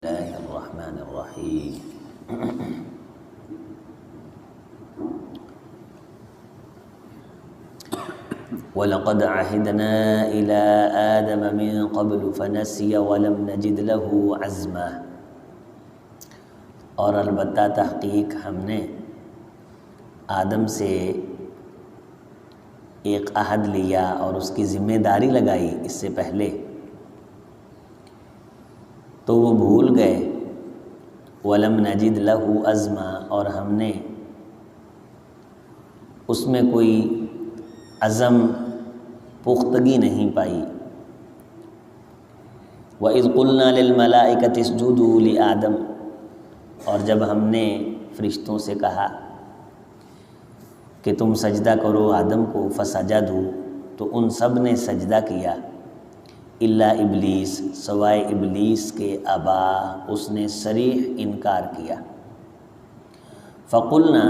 الله الرحمن الرحيم وَلَقَدْ عَهِدْنَا إِلَىٰ آدَمَ مِن قَبْلُ فَنَسِيَ وَلَمْ نَجِدْ لَهُ عَزْمًا۔ اور البتہ تحقیق ہم نے آدم سے ایک عہد لیا اور اس کی ذمہ داری لگائی اس سے پہلے، تو وہ بھول گئے۔ وَلَمْ نَجِدْ لَهُ عَزْمًا، اور ہم نے اس میں کوئی عزم پختگی نہیں پائی۔ وَإِذْ قُلْنَا لِلْمَلَائِكَةِ اسْجُدُوا لِآدَمَ، اور جب ہم نے فرشتوں سے کہا کہ تم سجدہ کرو آدم کو، فسجدوا، تو ان سب نے سجدہ کیا، الا ابلیس، سوائے ابلیس کے، ابا، اس نے صریح انکار کیا۔ فقلنا،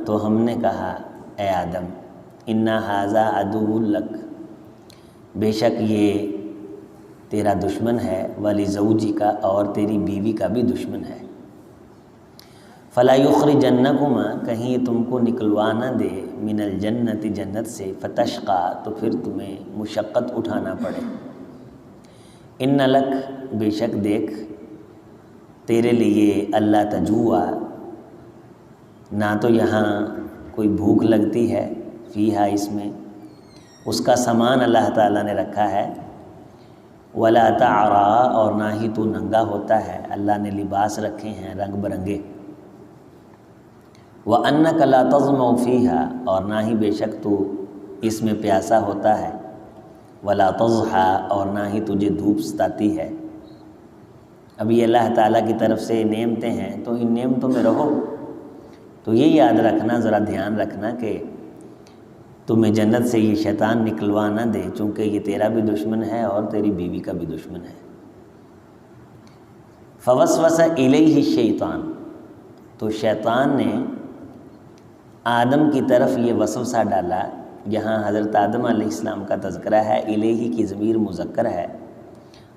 تو ہم نے کہا اے آدم، ان ھذا عدو لک، بے شک یہ تیرا دشمن ہے، ولزوجک، اور تیری بیوی کا بھی دشمن ہے۔ فلا یخرجنکما، کہیں یہ تم کو نکلوا نہ دے، من الجنت، جنت سے، فتشقی، تو پھر تمہیں مشقت اٹھانا پڑے۔ ان لک، بے شک دیکھ تیرے لیے، اللہ تجوع، نہ تو یہاں کوئی بھوک لگتی ہے، فیہا، اس میں اس کا سامان اللہ تعالیٰ نے رکھا ہے، ولا تعریٰ، اور نہ ہی تو ننگا ہوتا ہے، اللہ نے لباس رکھے ہیں رنگ برنگے۔ وَأَنَّكَ لَا تَظْمَأُ فِيهَا، اور نہ ہی بے شک تو اس میں پیاسا ہوتا ہے، وَلَا تَضْحَىٰ، اور نہ ہی تجھے دھوپ ستاتی ہے۔ اب یہ اللہ تعالیٰ کی طرف سے نعمتیں ہیں، تو ان نعمتوں میں رہو۔ تو یہ یاد رکھنا، ذرا دھیان رکھنا کہ تمہیں جنت سے یہ شیطان نکلوا نہ دے، چونکہ یہ تیرا بھی دشمن ہے اور تیری بیوی کا بھی دشمن ہے۔ فوسوس الیہ الشیطان، تو شیطان نے آدم کی طرف یہ وسوسہ ڈالا۔ یہاں حضرت آدم علیہ السلام کا تذکرہ ہے، الیہ کی ضمیر مذکر ہے۔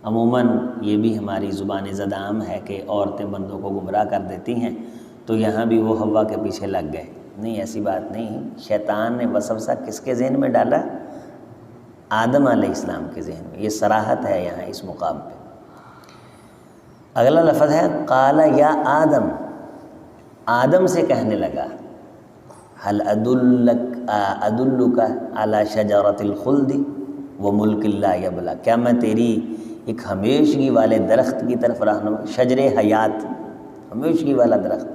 عموماً یہ بھی ہماری زبان زد عام ہے کہ عورتیں بندوں کو گمراہ کر دیتی ہیں، تو یہاں بھی وہ حوا کے پیچھے لگ گئے۔ نہیں، ایسی بات نہیں۔ شیطان نے وسوسہ کس کے ذہن میں ڈالا؟ آدم علیہ السلام کے ذہن میں۔ یہ صراحت ہے یہاں اس مقام پہ۔ اگلا لفظ ہے قال یا آدم، آدم سے کہنے لگا، هل ادلک علی شجرۃ الخلد وملک لا یبلی، کیا میں تیری ایک ہمیشگی والے درخت کی طرف رہنمائی، شجر حیات، ہمیشگی والا درخت،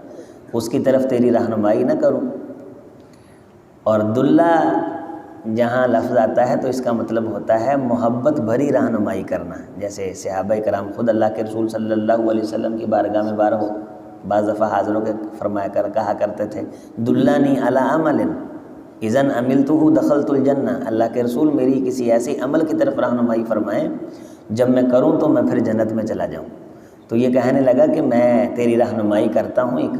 اس کی طرف تیری رہنمائی نہ کروں؟ اور دلہ جہاں لفظ آتا ہے تو اس کا مطلب ہوتا ہے محبت بھری رہنمائی کرنا، جیسے صحابہ کرام خود اللہ کے رسول صلی اللہ علیہ وسلم کی بارگاہ میں بعض دفعہ حاضر ہو کے کہا کرتے تھے، دلانی علی عمل اذا عملتہ دخلت الجنہ، اللہ کے رسول میری کسی ایسے عمل کی طرف رہنمائی فرمائیں جب میں کروں تو میں پھر جنت میں چلا جاؤں۔ تو یہ کہنے لگا کہ میں تیری رہنمائی کرتا ہوں ایک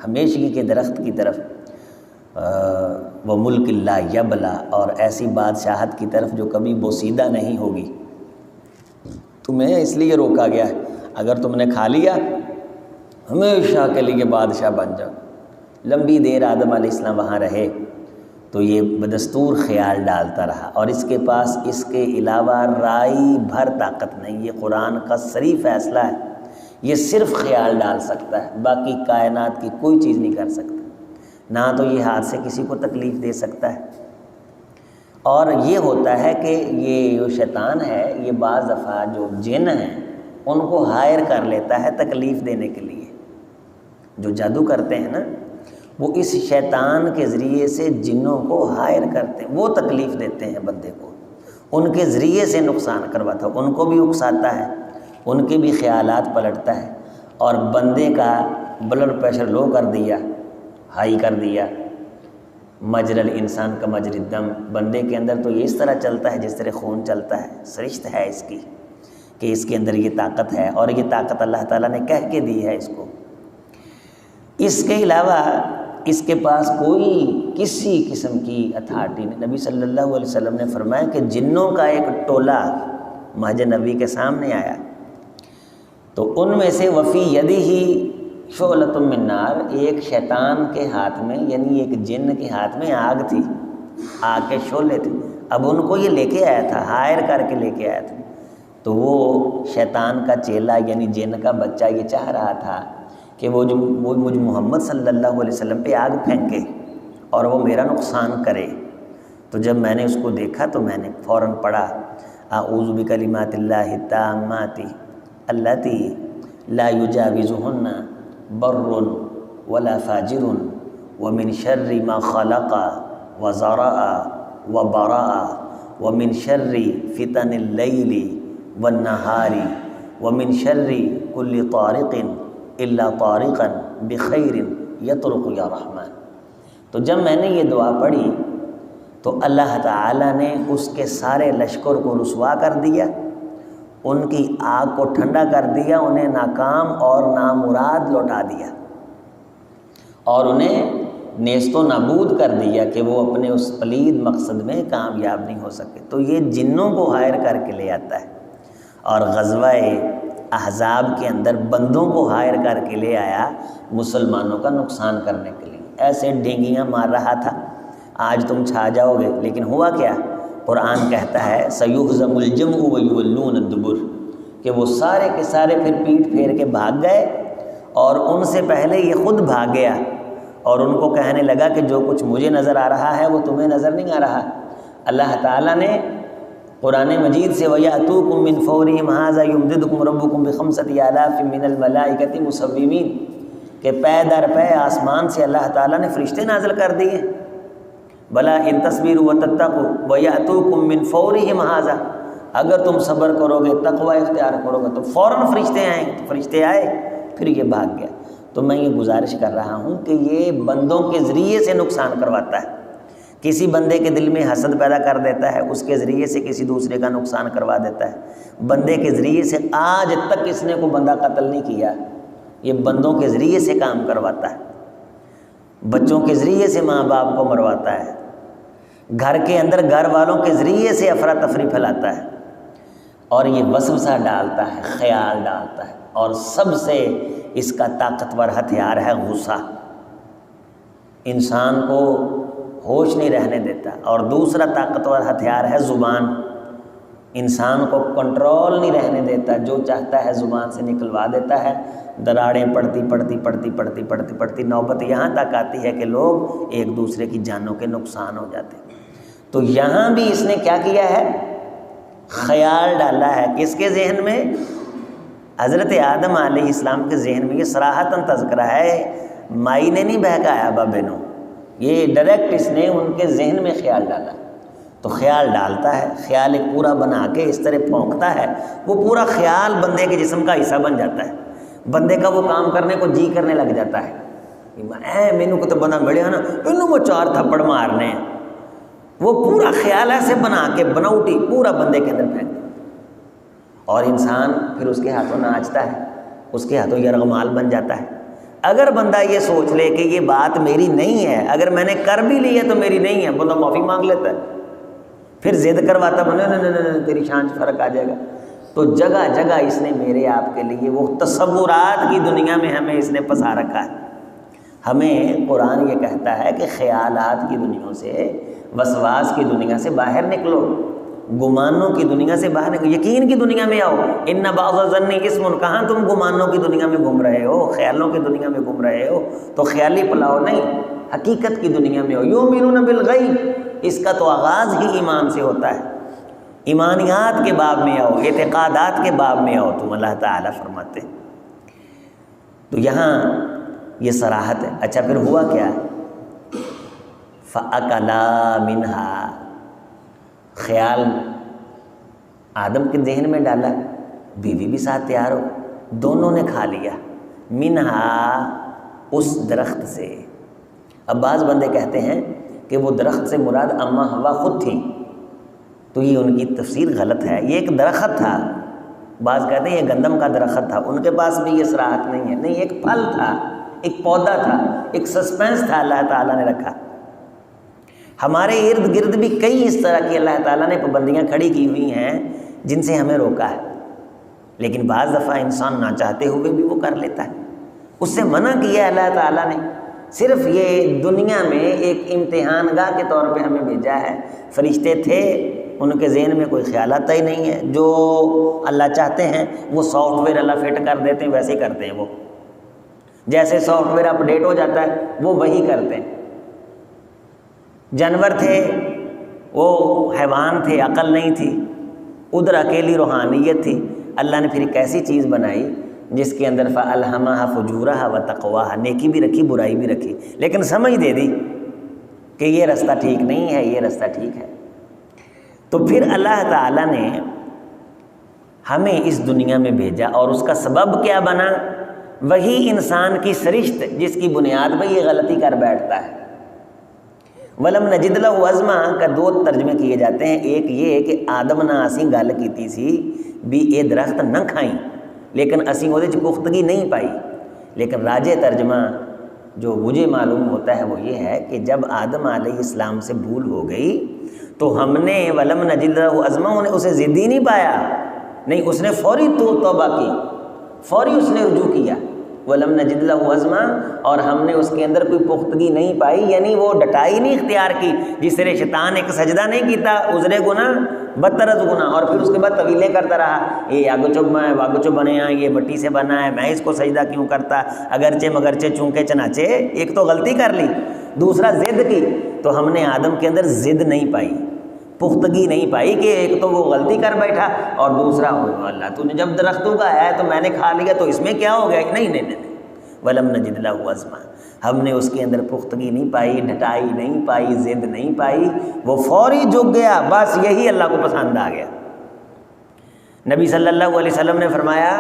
ہمیشگی کے درخت کی طرف، وہ ملک لا یبلا، اور ایسی بادشاہت کی طرف جو کبھی بوسیدہ نہیں ہوگی۔ تمہیں اس لیے روکا گیا ہے، اگر تم نے کھا لیا ہمیشہ کے لیے بادشاہ بن جاؤ۔ لمبی دیر آدم علیہ السلام وہاں رہے تو یہ بدستور خیال ڈالتا رہا، اور اس کے پاس اس کے علاوہ رائی بھر طاقت نہیں۔ یہ قرآن کا صریح فیصلہ ہے، یہ صرف خیال ڈال سکتا ہے، باقی کائنات کی کوئی چیز نہیں کر سکتا، نہ تو یہ ہاتھ سے کسی کو تکلیف دے سکتا ہے۔ اور یہ ہوتا ہے کہ یہ جو شیطان ہے، یہ بعض دفعہ جو جن ہیں ان کو ہائر کر لیتا ہے تکلیف دینے کے لیے۔ جو جادو کرتے ہیں نا، وہ اس شیطان کے ذریعے سے جنوں کو ہائر کرتے ہیں، وہ تکلیف دیتے ہیں بندے کو، ان کے ذریعے سے نقصان کرواتا ہے، ان کو بھی اکساتا ہے، ان کے بھی خیالات پلٹتا ہے، اور بندے کا بلڈ پریشر لو کر دیا، ہائی کر دیا۔ مجرى الانسان کا مجرى الدم، بندے کے اندر تو یہ اس طرح چلتا ہے جس طرح خون چلتا ہے، سرشت ہے اس کی کہ اس کے اندر یہ طاقت ہے، اور یہ طاقت اللہ تعالیٰ نے کہہ کے دی ہے اس کو۔ اس کے علاوہ اس کے پاس کوئی کسی قسم کی اتھارٹی نہیں۔ نبی صلی اللہ علیہ وسلم نے فرمایا کہ جنوں کا ایک ٹولہ مہج نبی کے سامنے آیا، تو ان میں سے وفی یدہ شعلۃ من نار، ایک شیطان کے ہاتھ میں یعنی ایک جن کے ہاتھ میں آگ تھی، آگ کے شعلے تھے۔ اب ان کو یہ لے کے آیا تھا، ہائر کر کے لے کے آیا تھا، تو وہ شیطان کا چیلا یعنی جن کا بچہ یہ چاہ رہا تھا کہ وہ مجھ محمد صلی اللہ علیہ وسلم پہ آگ پھینکے اور وہ میرا نقصان کرے۔ تو جب میں نے اس کو دیکھا تو میں نے فوراً پڑھا اعوذ بکلمات اللہ التامات اللاتی لا یجاوزہن بر ولا فاجر ومن شر ما خلق وزرع وبرأ ومن شر فتن اللیل والنہار ومن شر کل طارق الا طارقا بخیر یطرق یا رحمان۔ تو جب میں نے یہ دعا پڑھی تو اللہ تعالیٰ نے اس کے سارے لشکر کو رسوا کر دیا، ان کی آگ کو ٹھنڈا کر دیا، انہیں ناکام اور نامراد لوٹا دیا اور انہیں نیست و نابود کر دیا کہ وہ اپنے اس پلید مقصد میں کامیاب نہیں ہو سکے۔ تو یہ جنوں کو ہائر کر کے لے آتا ہے، اور غزوہ احزاب کے اندر بندوں کو ہائر کر کے لے آیا مسلمانوں کا نقصان کرنے کے لیے، ایسے ڈینگیاں مار رہا تھا آج تم چھا جاؤ گے، لیکن ہوا کیا؟ قرآن کہتا ہے سَيُهْزَمُ الْجَمْعُ وَيُوَلُّونَ الدُّبُرَ، کہ وہ سارے کے سارے پھر پیٹ پھیر کے بھاگ گئے، اور ان سے پہلے یہ خود بھاگ گیا اور ان کو کہنے لگا کہ جو کچھ مجھے نظر آ رہا ہے وہ تمہیں نظر نہیں آ رہا۔ اللہ تعالیٰ نے قرآن مجید سے وَيَأْتُوكُم مِّن فَوْرِهِمْ هَٰذَا يُمْدِدْكُمْ رَبُّكُم بِخَمْسَةِ آلَافٍ مِّنَ الْمَلَائِكَةِ مُصَوِّمِينَ، کہ پے در پے آسمان سے اللہ تعالیٰ نے فرشتے نازل کر دیے۔ بلا ان تصبروا وتتقوا وَيَأْتُوكُم مِّن فَوْرِهِمْ هَٰذَا، اگر تم صبر کرو گے، تقوی اختیار کرو گے تو فوراً فرشتے آئیں گے۔ تو فرشتے آئے، پھر یہ بھاگ گیا۔ تو میں یہ گزارش کر رہا ہوں کہ یہ بندوں کے ذریعے سے نقصان کرواتا ہے، کسی بندے کے دل میں حسد پیدا کر دیتا ہے، اس کے ذریعے سے کسی دوسرے کا نقصان کروا دیتا ہے۔ بندے کے ذریعے سے آج تک اس نے کوئی بندہ قتل نہیں کیا، یہ بندوں کے ذریعے سے کام کرواتا ہے، بچوں کے ذریعے سے ماں باپ کو مرواتا ہے، گھر کے اندر گھر والوں کے ذریعے سے افراتفری پھیلاتا ہے، اور یہ وسوسہ ڈالتا ہے، خیال ڈالتا ہے، اور سب سے اس کا طاقتور ہتھیار ہے غصہ، انسان کو ہوش نہیں رہنے دیتا۔ اور دوسرا طاقتور ہتھیار ہے زبان، انسان کو کنٹرول نہیں رہنے دیتا، جو چاہتا ہے زبان سے نکلوا دیتا ہے۔ دراڑیں پڑتی نوبت یہاں تک آتی ہے کہ لوگ ایک دوسرے کی جانوں کے نقصان ہو جاتے ہیں۔ تو یہاں بھی اس نے کیا کیا ہے؟ خیال ڈالا ہے، کس کے ذہن میں؟ حضرت آدم علیہ السلام کے ذہن میں۔ یہ صراحتاً تذکرہ ہے، مائی نے نہیں بہکایا بابے نو، یہ ڈائریکٹ اس نے ان کے ذہن میں خیال ڈالا۔ تو خیال ڈالتا ہے، خیال ایک پورا بنا کے اس طرح پھونکتا ہے، وہ پورا خیال بندے کے جسم کا حصہ بن جاتا ہے، بندے کا وہ کام کرنے کو جی کرنے لگ جاتا ہے۔ مینو کو تو بندہ ملیا نا، انہوں وہ 4 تھپڑ مارنے ہیں، وہ پورا خیال ایسے بنا کے بناوٹی پورا بندے کے اندر پھینک، اور انسان پھر اس کے ہاتھوں ناچتا ہے، اس کے ہاتھوں یرغمال بن جاتا ہے۔ اگر بندہ یہ سوچ لے کہ یہ بات میری نہیں ہے، اگر میں نے کر بھی لی ہے تو میری نہیں ہے، بندہ معافی مانگ لیتا ہے، پھر ضد کرواتا ہے، نہیں تیری شان سے فرق آ جائے گا۔ تو جگہ جگہ اس نے میرے آپ کے لیے وہ تصورات کی دنیا میں ہمیں اس نے پھنسا رکھا ہے۔ ہمیں قرآن یہ کہتا ہے کہ خیالات کی دنیا سے، وسواس کی دنیا سے باہر نکلو، گمانوں کی دنیا سے باہر نکلو، یقین کی دنیا میں آؤ۔ ان بعض الظن اسم، کہاں تم گمانوں کی دنیا میں گھوم رہے ہو، خیالوں کی دنیا میں گھوم رہے ہو؟ تو خیالی پلاؤ نہیں، حقیقت کی دنیا میں ہو۔ یؤمنون بالغیب، اس کا تو آغاز ہی ایمان سے ہوتا ہے۔ ایمانیات کے باب میں آؤ، اعتقادات کے باب میں آؤ، تم اللہ تعالیٰ فرماتے۔ تو یہاں یہ صراحت ہے۔ اچھا پھر ہوا کیا؟ فَأَكَلَا مِنْهَا، خیال آدم کے ذہن میں ڈالا، بیوی بھی ساتھ تیار ہو، دونوں نے کھا لیا، منہا، اس درخت سے۔ اب بعض بندے کہتے ہیں کہ وہ درخت سے مراد اماں ہوا خود تھی، تو یہ ان کی تفسیر غلط ہے۔ یہ ایک درخت تھا، بعض کہتے ہیں یہ گندم کا درخت تھا، ان کے پاس بھی یہ صراحت نہیں ہے، نہیں، ایک پھل تھا، ایک پودا تھا، ایک سسپینس تھا اللہ تعالیٰ نے رکھا۔ ہمارے ارد گرد بھی کئی اس طرح کی اللہ تعالیٰ نے پابندیاں کھڑی کی ہوئی ہیں جن سے ہمیں روکا ہے۔ لیکن بعض دفعہ انسان نہ چاہتے ہوئے بھی وہ کر لیتا ہے۔ اس سے منع کیا ہے اللہ تعالیٰ نے، صرف یہ دنیا میں ایک امتحان گاہ کے طور پہ ہمیں بھیجا ہے۔ فرشتے تھے، ان کے ذہن میں کوئی خیال آتا ہی نہیں ہے، جو اللہ چاہتے ہیں وہ سافٹ ویئر اللہ فٹ کر دیتے ہیں، ویسے ہی کرتے ہیں وہ، جیسے سافٹ ویئر اپ ڈیٹ ہو جاتا ہے وہ وہی کرتے ہیں۔ جانور تھے، وہ حیوان تھے، عقل نہیں تھی، ادھر اکیلی روحانیت تھی، اللہ نے پھر ایک ایسی چیز بنائی جس کے اندر فَأَلْهَمَهَا فُجُورَهَا وَتَقْوَاهَا، نیکی بھی رکھی برائی بھی رکھی، لیکن سمجھ دے دی کہ یہ رستہ ٹھیک نہیں ہے، یہ رستہ ٹھیک ہے۔ تو پھر اللہ تعالیٰ نے ہمیں اس دنیا میں بھیجا، اور اس کا سبب کیا بنا؟ وہی انسان کی سرشت جس کی بنیاد پہ یہ غلطی کر بیٹھتا ہے۔ وَلَمْ نَجِدْ لَهُ عَزْمًا کا دو ترجمے کیے جاتے ہیں، ایک یہ کہ آدم نے اسی گل کیتی سی بھی یہ درخت نہ کھائیں، لیکن اسی وہ پختگی نہیں پائی۔ لیکن راجح ترجمہ جو مجھے معلوم ہوتا ہے وہ یہ ہے کہ جب آدم علیہ السلام سے بھول ہو گئی تو ہم نے وَلَمْ نَجِدْ لَهُ عَزْمًا اسے ضدی نہیں پایا، نہیں، اس نے فوری توبہ کی، فوری اس نے رجوع کیا، وَلَمْ نَجِدْ لَهُ عَزْمًا، اور ہم نے اس کے اندر کوئی پختگی نہیں پائی، یعنی وہ ڈٹائی نہیں اختیار کی، جس طرح شیطان ایک سجدہ نہیں کیتا، عذر گناہ بدتر از گناہ، اور پھر اس کے بعد طویلیں کرتا رہا، یہ آگو چو میں واگو چو بنے ہیں، یہ مٹی سے بنا ہے، میں اس کو سجدہ کیوں کرتا، اگرچہ مگرچہ چونکے چنانچہ، ایک تو غلطی کر لی، دوسرا ضد کی۔ تو ہم نے آدم کے اندر ضد نہیں پائی، پختگی نہیں پائی، کہ ایک تو وہ غلطی کر بیٹھا اور دوسرا اللہ تو نے جب درختوں کا ہے تو میں نے کھا لیا تو اس میں کیا ہو گیا؟ نہیں نہیں نہیں، وَلَمْ نَجِدْ لَهُ عَزْمًا، ہم نے اس کے اندر پختگی نہیں پائی، ڈھٹائی نہیں پائی، ضد نہیں پائی، وہ فوری جھک گیا، بس یہی اللہ کو پسند آ گیا۔ نبی صلی اللہ علیہ وسلم نے فرمایا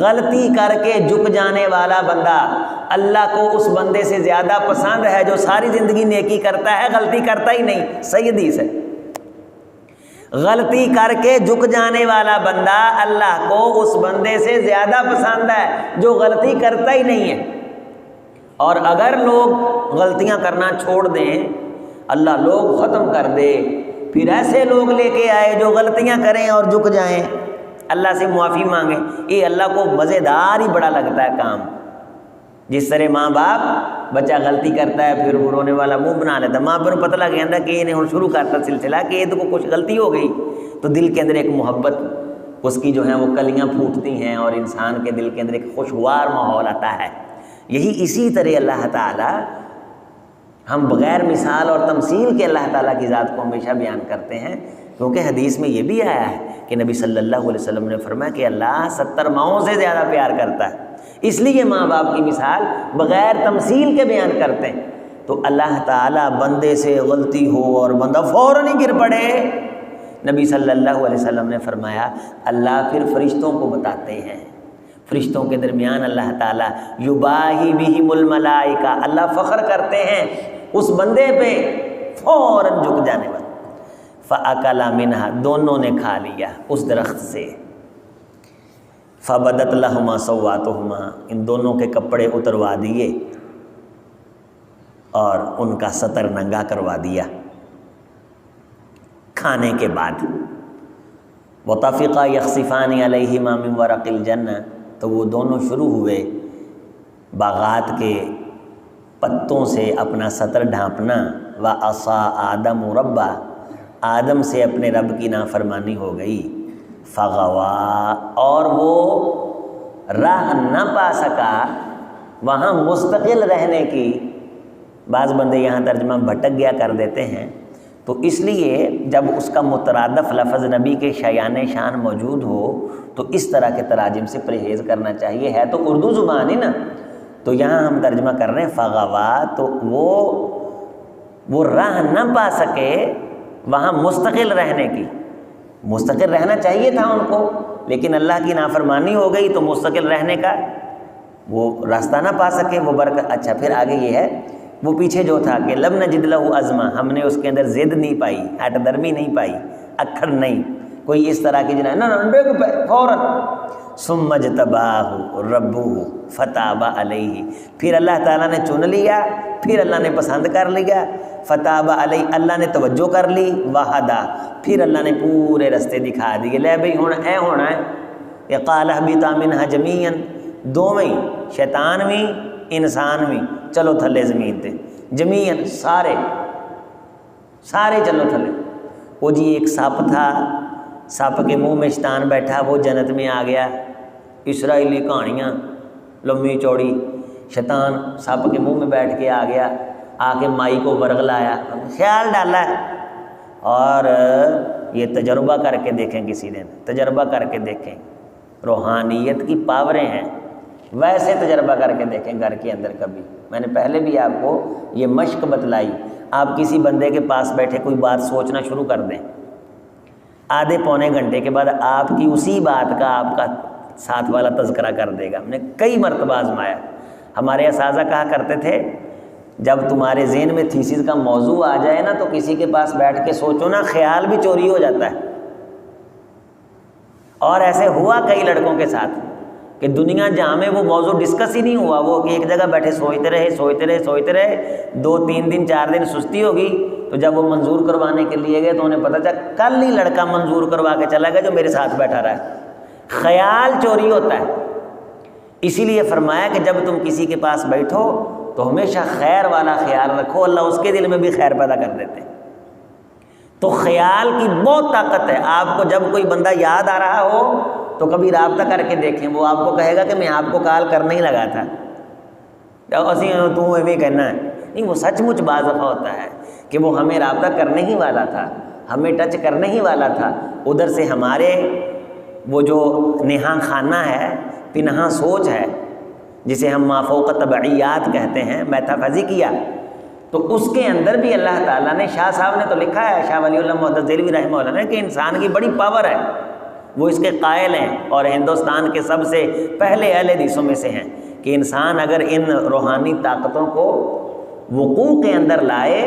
غلطی کر کے جھک جانے والا بندہ اللہ کو اس بندے سے زیادہ پسند ہے جو ساری زندگی نیکی کرتا ہے، غلطی کرتا ہی نہیں۔ صحیح حدیث ہے، غلطی کر کے جھک جانے والا بندہ اللہ کو اس بندے سے زیادہ پسند ہے جو غلطی کرتا ہی نہیں ہے۔ اور اگر لوگ غلطیاں کرنا چھوڑ دیں، اللہ لوگ ختم کر دے، پھر ایسے لوگ لے کے آئے جو غلطیاں کریں اور جھک جائیں، اللہ سے معافی مانگیں، یہ اللہ کو مزیدار ہی بڑا لگتا ہے کام۔ جس طرح ماں باپ بچہ غلطی کرتا ہے پھر وہ رونے والا منہ بنا لیتا ہے، ماں پر پتہ لگ جاتا کہ یہ ہن شروع کرتا سلسلہ کہ یہ تو کچھ غلطی ہو گئی، تو دل کے اندر ایک محبت اس کی جو ہے وہ کلیاں پھوٹتی ہیں اور انسان کے دل کے اندر ایک خوشگوار ماحول آتا ہے۔ یہی اسی طرح اللہ تعالیٰ، ہم بغیر مثال اور تمثیل کے اللہ تعالیٰ کی ذات کو ہمیشہ بیان کرتے ہیں، کیونکہ حدیث میں یہ بھی آیا ہے کہ نبی صلی اللہ علیہ وسلم نے فرمایا کہ اللہ 70 ماؤں سے زیادہ پیار کرتا ہے، اس لیے ماں باپ کی مثال بغیر تمثیل کے بیان کرتے ہیں۔ تو اللہ تعالیٰ بندے سے غلطی ہو اور بندہ فوراً ہی گر پڑے، نبی صلی اللہ علیہ وسلم نے فرمایا اللہ پھر فرشتوں کو بتاتے ہیں، فرشتوں کے درمیان اللہ تعالیٰ یباہی بہم الملائکہ، اللہ فخر کرتے ہیں اس بندے پہ فوراً جھک جانے والا، فَأَكَلَ مِنْهَا، دونوں نے کھا لیا اس درخت سے، فَبَدَتْ لَهُمَا سَوْآتُهُمَا، ان دونوں کے کپڑے اتروا دیے اور ان کا ستر ننگا کروا دیا کھانے کے بعد۔ وَطَفِقَا يَخْصِفَانِ عَلَيْهِمَا مِنْ وَرَقِ الْجَنَّةِ، تو وہ دونوں شروع ہوئے باغات کے پتوں سے اپنا ستر ڈھانپنا۔ وَعَصَىٰ آدَمُ رَبَّهُ، آدم سے اپنے رب کی نافرمانی ہو گئی۔ فغوا، اور وہ راہ نہ پا سکا وہاں مستقل رہنے کی۔ بعض بندے یہاں ترجمہ بھٹک گیا کر دیتے ہیں، تو اس لیے جب اس کا مترادف لفظ نبی کے شایان شان موجود ہو تو اس طرح کے تراجم سے پرہیز کرنا چاہیے، ہے تو اردو زبان ہی نا، تو یہاں ہم ترجمہ کر رہے ہیں فغوا، تو وہ راہ نہ پا سکے وہاں مستقل رہنے کی۔ مستقل رہنا چاہیے تھا ان کو، لیکن اللہ کی نافرمانی ہو گئی تو مستقل رہنے کا وہ راستہ نہ پا سکے، وہ برکت۔ اچھا پھر آگے یہ ہے، وہ پیچھے جو تھا کہ لم نجد لہ عزما، ہم نے اس کے اندر ضد نہیں پائی، ہٹ درمی نہیں پائی، اکھڑ نہیں، کوئی اس طرح کی جناب نہ فوراً۔ ثم اجتباہ ربہ فتاب علیہ، پھر اللہ تعالیٰ نے چن لیا، پھر اللہ نے پسند کر لیا، فتاب علیہ، اللہ نے توجہ کر لی، وحدہ، پھر اللہ نے پورے رستے دکھا دیے، لے بھئی ہوں اے ہونا ہے، کہ قال اہبطا منہا جمیعا، دوویں شیطان بھی انسان بھی چلو تھلے زمین تے، جمیعا سارے چلو تھلے۔ وہ جی ایک سپ تھا، سپ کے منہ میں شیطان بیٹھا، وہ جنت میں آ گیا۔ اسرائیلی کہانیاں لمبی چوڑی، شیطان سپ کے منہ میں بیٹھ کے آ گیا، آ کے مائی کو ورغلایا، خیال ڈالا ہے۔ اور یہ تجربہ کر کے دیکھیں، کسی دن تجربہ کر کے دیکھیں، روحانیت کی پاوریں ہیں، ویسے تجربہ کر کے دیکھیں گھر کے اندر کبھی۔ میں نے پہلے بھی آپ کو یہ مشق بتلائی، آپ کسی بندے کے پاس بیٹھے کوئی بات سوچنا شروع کر دیں، آدھے پونے گھنٹے کے بعد آپ کی اسی بات کا آپ کا ساتھ والا تذکرہ کر دے گا۔ ہم نے کئی مرتبہ آزمایا۔ ہمارے اساتذہ کہا کرتے تھے جب تمہارے ذہن میں تھیسس کا موضوع آ جائے نا تو کسی کے پاس بیٹھ کے سوچو نا، خیال بھی چوری ہو جاتا ہے۔ اور ایسے ہوا کئی لڑکوں کے ساتھ کہ دنیا جہاں میں وہ موضوع ڈسکس ہی نہیں ہوا، وہ ایک جگہ بیٹھے سوچتے رہے 2-3 دن 4 دن سستی ہوگی، تو جب وہ منظور کروانے کے لیے گئے تو انہیں پتہ چلا کل ہی لڑکا منظور کروا کے چلا گیا جو میرے ساتھ بیٹھا رہا ہے۔ خیال چوری ہوتا ہے۔ اسی لیے فرمایا کہ جب تم کسی کے پاس بیٹھو تو ہمیشہ خیر والا خیال رکھو، اللہ اس کے دل میں بھی خیر پیدا کر دیتے ہیں۔ تو خیال کی بہت طاقت ہے۔ آپ کو جب کوئی بندہ یاد آ رہا ہو تو کبھی رابطہ کر کے دیکھیں، وہ آپ کو کہے گا کہ میں آپ کو کال کرنے ہی لگا تھا، تو ایویں کہنا ہے نہیں، وہ سچ مچ بعض دفعہ ہوتا ہے کہ وہ ہمیں رابطہ کرنے ہی والا تھا، ہمیں ٹچ کرنے ہی والا تھا، ادھر سے ہمارے وہ جو نہاں خانہ ہے، پنہاں سوچ ہے، جسے ہم ما فوق طبعیات کہتے ہیں، میتافزیکیا، تو اس کے اندر بھی اللہ تعالیٰ نے، شاہ صاحب نے تو لکھا ہے، شاہ ولی اللہ محدث دہلوی رحمہ اللہ نے، کہ انسان کی بڑی پاور ہے، وہ اس کے قائل ہیں اور ہندوستان کے سب سے پہلے اہل حدیثوں میں سے ہیں کہ انسان اگر ان روحانی طاقتوں کو وقوع کے اندر لائے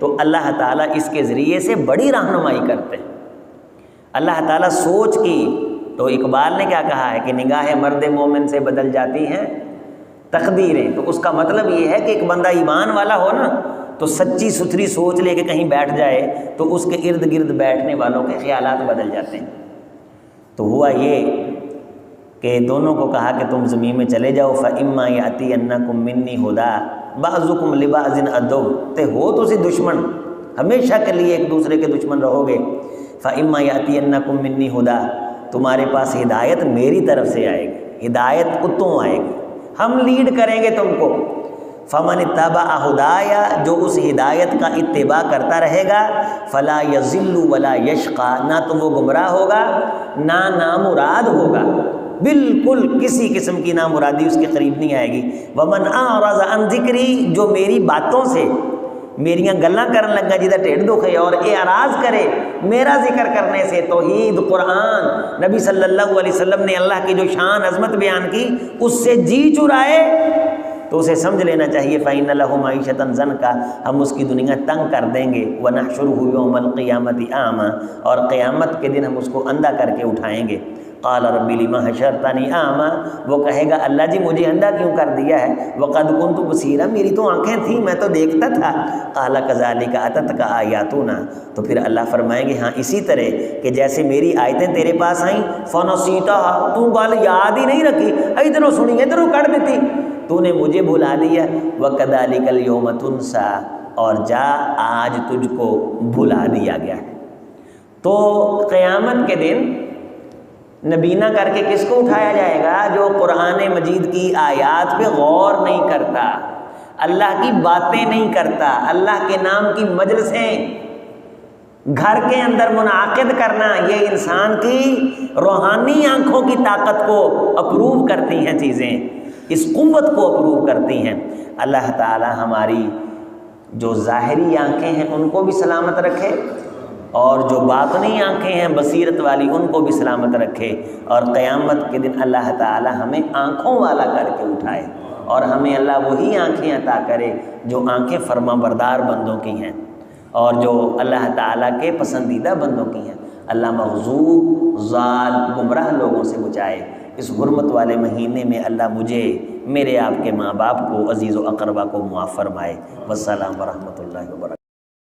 تو اللہ تعالیٰ اس کے ذریعے سے بڑی رہنمائی کرتے ہیں۔ اللہ تعالیٰ سوچ کی، تو اقبال نے کیا کہا ہے کہ نگاہ مرد مومن سے بدل جاتی ہیں تقدیریں، تو اس کا مطلب یہ ہے کہ ایک بندہ ایمان والا ہو نا تو سچی ستھری سوچ لے کے کہیں بیٹھ جائے تو اس کے ارد گرد بیٹھنے والوں کے خیالات بدل جاتے ہیں۔ تو ہوا یہ کہ دونوں کو کہا کہ تم زمین میں چلے جاؤ، فَإِمَّا يَأْتِيَنَّكُم مِّنِّي هُدًى بَعْضُكُمْ لِبَعْضٍ عَدُوٌّ، تے ہو تو دشمن، ہمیشہ کے لیے ایک دوسرے کے دشمن رہو گے۔ فَإِمَّا يَأْتِيَنَّكُم مِّنِّي هُدًى، تمہارے پاس ہدایت میری طرف سے آئے گی، ہدایت اتوں آئے گی، ہم لیڈ کریں گے تم کو۔ فمن اتبع ہدایا، جو اس ہدایت کا اتباع کرتا رہے گا، فلا یضل ولا یشقی، نہ تو وہ گمراہ ہوگا نہ نامراد ہوگا، بالکل کسی قسم کی نامرادی اس کے قریب نہیں آئے گی۔ ومن اعرض عن ذکری، جو میری باتوں سے، میریاں گلاں کرن لگا جیدہ ٹھیڑ دکھے اور اعراض کرے میرا ذکر کرنے سے، توحید، قرآن، نبی صلی اللہ علیہ وسلم نے اللہ کی جو شان عظمت بیان کی اس سے جی چرائے، تو اسے سمجھ لینا چاہیے فَإِنَّ لَهُ مَعِيشَةً ضَنْكَ، ہم اس کی دنیا تنگ کر دیں گے، وَنَحْشُرُهُ يَوْمَ الْقِيَامَةِ أَعْمَى، اور قیامت کے دن ہم اس کو اندھا کر کے اٹھائیں گے۔ قال رب لما حشرتنی اعمی، وہ کہے گا اللہ جی مجھے اندھا کیوں کر دیا ہے، وقد كنت بصیرا، میری تو آنکھیں تھیں، میں تو دیکھتا تھا۔ قال كذلك اتتك آیاتنا، تو پھر اللہ فرمائیں گے ہاں اسی طرح کہ جیسے میری آیتیں تیرے پاس آئیں، فنسیتها، تو گل یاد ہی نہیں رکھی، ادھروں سنی ادھروں کر دیتی، تو نے مجھے بھلا دیا۔ وكذلك اليوم تنسى، اور جا آج تجھ کو بھلا دیا گیا ہے۔ تو قیامت کے دن نبینہ کر کے کس کو اٹھایا جائے گا؟ جو قرآن مجید کی آیات پہ غور نہیں کرتا، اللہ کی باتیں نہیں کرتا، اللہ کے نام کی مجلسیں گھر کے اندر منعقد کرنا، یہ انسان کی روحانی آنکھوں کی طاقت کو اپروو کرتی ہیں، چیزیں اس قوت کو اپروو کرتی ہیں۔ اللہ تعالی ہماری جو ظاہری آنکھیں ہیں ان کو بھی سلامت رکھے، اور جو باطنی آنکھیں ہیں بصیرت والی ان کو بھی سلامت رکھے، اور قیامت کے دن اللہ تعالی ہمیں آنکھوں والا کر کے اٹھائے، اور ہمیں اللہ وہی آنکھیں عطا کرے جو آنکھیں فرما بردار بندوں کی ہیں اور جو اللہ تعالیٰ کے پسندیدہ بندوں کی ہیں۔ اللہ مغضوب، ضال، گمراہ لوگوں سے بچائے۔ اس حرمت والے مہینے میں اللہ مجھے، میرے آپ کے ماں باپ کو، عزیز و اقربا کو معاف فرمائے۔ والسلام ورحمۃ اللہ وبرکاتہ۔